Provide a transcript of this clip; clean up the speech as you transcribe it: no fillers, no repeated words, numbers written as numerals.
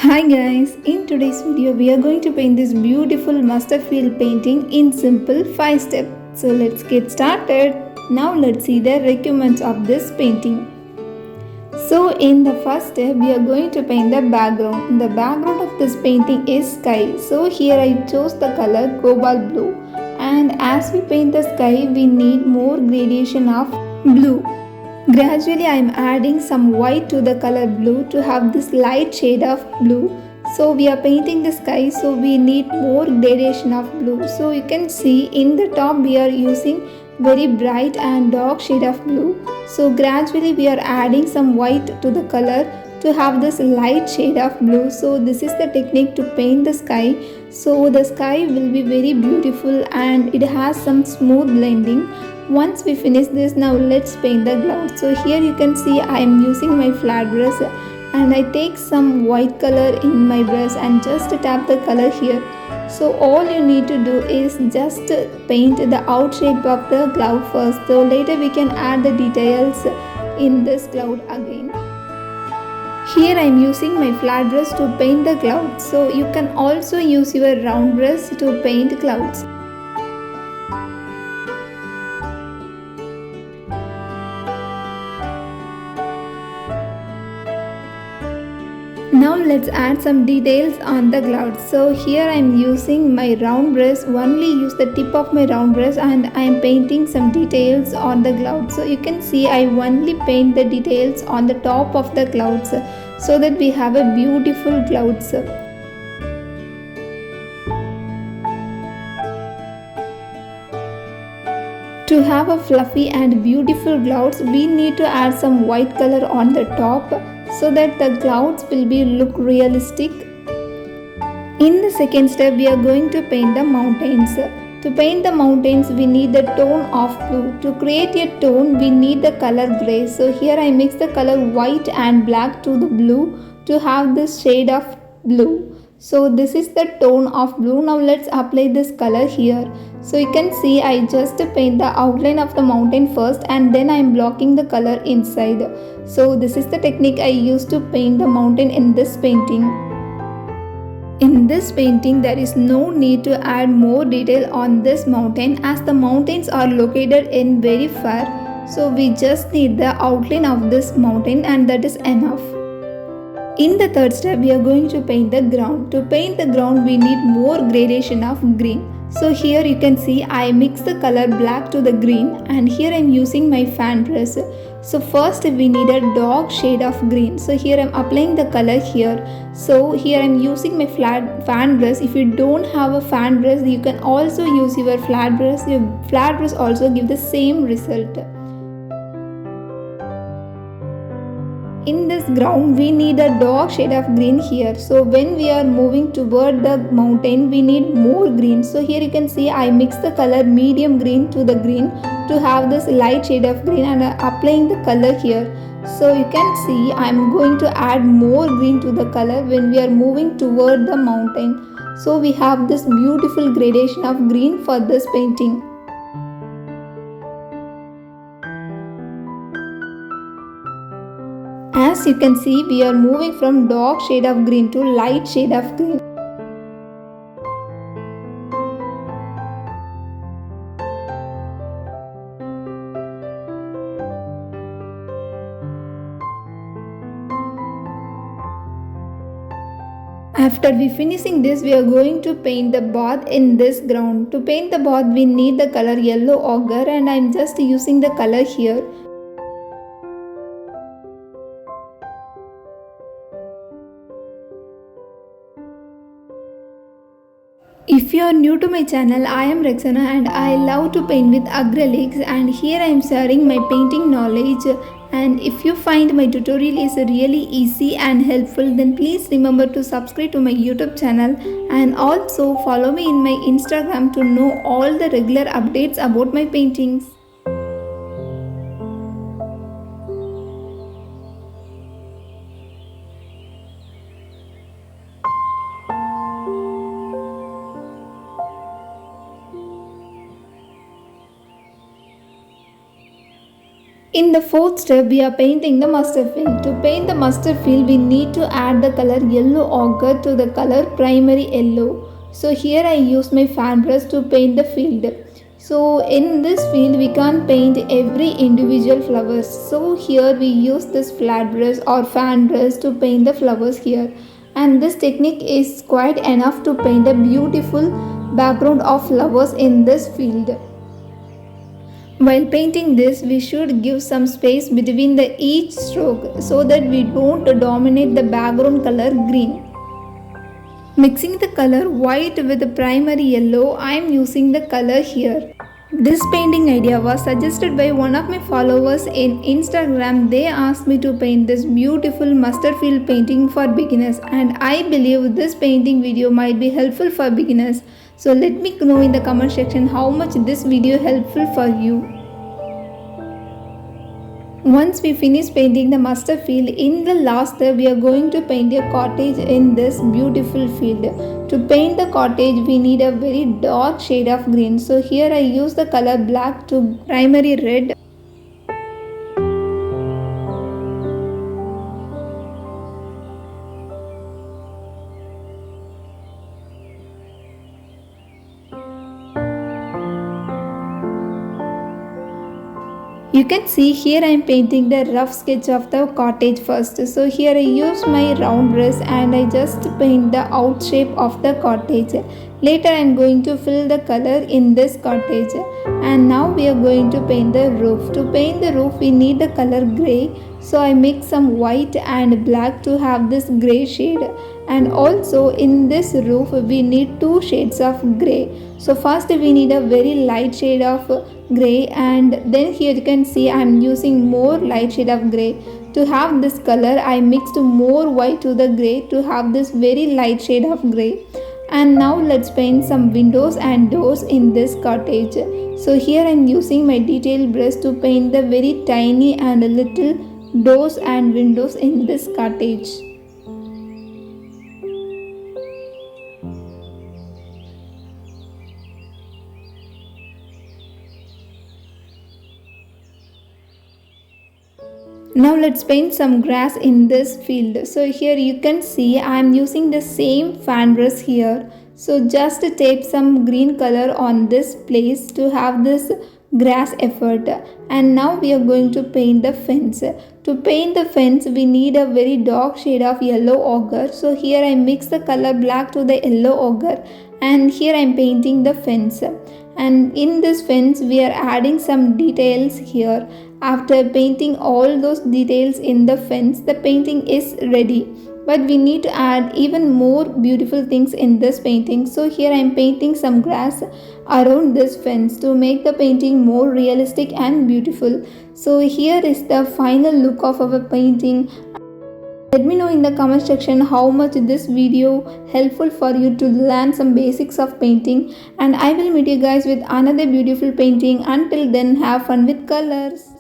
Hi guys, in today's video we are going to paint this beautiful mustard field painting in simple 5 steps. So let's get started. Now let's see the requirements of this painting. So in the first step we are going to paint the background. The background of this painting is sky. So here I chose the color cobalt blue, and as we paint the sky we need more gradation of blue. Gradually I am adding some white to the color blue to have this light shade of blue. So we are painting the sky, so we need more gradation of blue. So you can see in the top we are using very bright and dark shade of blue. So gradually we are adding some white to the color to have this light shade of blue. So this is the technique to paint the sky. So the sky will be very beautiful and it has some smooth blending. Once we finish this, now let's paint the clouds. So here you can see I am using my flat brush and I take some white color in my brush and just tap the color here. So all you need to do is just paint the out shape of the cloud first. So later we can add the details in this cloud again. Here I am using my flat brush to paint the clouds. So you can also use your round brush to paint clouds. Now let's add some details on the clouds. So here I am using my round brush, only use the tip of my round brush, and I am painting some details on the clouds. So you can see I only paint the details on the top of the clouds so that we have a beautiful clouds. To have a fluffy and beautiful clouds, we need to add some white color on the top so that the clouds will be look realistic. In the second step, we are going to paint the mountains. To paint the mountains, we need the tone of blue. To create a tone, we need the color gray. So here I mix the color white and black to the blue to have this shade of blue. So this is the tone of blue. Now let's apply this color here. So you can see I just paint the outline of the mountain first and then I am blocking the color inside. So this is the technique I use to paint the mountain in this painting. In this painting there is no need to add more detail on this mountain as the mountains are located in very far. So we just need the outline of this mountain and that is enough. In the third step, we are going to paint the ground. To paint the ground, we need more gradation of green. So here you can see I mix the color black to the green and here I am using my fan brush. So first we need a dark shade of green. So here I am applying the color here. So here I am using my flat fan brush. If you don't have a fan brush, you can also use your flat brush. Your flat brush also give the same result. In this ground we need a dark shade of green here. So when we are moving toward the mountain we need more green. So here you can see I mix the color medium green to the green to have this light shade of green and applying the color here. So you can see I am going to add more green to the color when we are moving toward the mountain. So we have this beautiful gradation of green for this painting. As you can see, we are moving from dark shade of green to light shade of green. After we finishing this, we are going to paint the bath in this ground. To paint the bath, we need the color yellow ochre and I am just using the color here. If you are new to my channel, I am Rexana and I love to paint with acrylics, and here I am sharing my painting knowledge. And if you find my tutorial is really easy and helpful, then please remember to subscribe to my YouTube channel and also follow me in my Instagram to know all the regular updates about my paintings. In the fourth step, we are painting the mustard field. To paint the mustard field, we need to add the color yellow ochre to the color primary yellow. So here I use my fan brush to paint the field. So in this field, we can't paint every individual flowers. So here we use this flat brush or fan brush to paint the flowers here. And this technique is quite enough to paint a beautiful background of flowers in this field. While painting this, we should give some space between the each stroke so that we don't dominate the background color green. Mixing the color white with the primary yellow, I am using the color here. This painting idea was suggested by one of my followers in Instagram. They asked me to paint this beautiful mustard field painting for beginners, and I believe this painting video might be helpful for beginners. So let me know in the comment section how much this video helpful for you. Once we finish painting the mustard field, in the last step we are going to paint a cottage in this beautiful field. To paint the cottage we need a very dark shade of green. So here I use the color black to primary red. You can see here I am painting the rough sketch of the cottage first. So here I use my round brush and I just paint the out shape of the cottage. Later I am going to fill the color in this cottage. And now we are going to paint the roof. To paint the roof we need the color grey. So I mix some white and black to have this grey shade. And also in this roof we need two shades of grey. So first we need a very light shade of grey, and then here you can see I am using more light shade of grey. To have this color I mixed more white to the grey to have this very light shade of grey. And now let's paint some windows and doors in this cottage. So here I am using my detail brush to paint the very tiny and little doors and windows in this cottage. Now let's paint some grass in this field. So here you can see I am using the same fan brush here. So just tape some green color on this place to have this grass effect. And now we are going to paint the fence. To paint the fence we need a very dark shade of yellow ochre. So here I mix the color black to the yellow ochre, and here I am painting the fence. And in this fence we are adding some details here. After painting all those details in the fence, the painting is ready. But we need to add even more beautiful things in this painting. So here I am painting some grass around this fence to make the painting more realistic and beautiful. So here is the final look of our painting. Let me know in the comment section how much this video helpful for you to learn some basics of painting, and I will meet you guys with another beautiful painting. Until then, have fun with colors.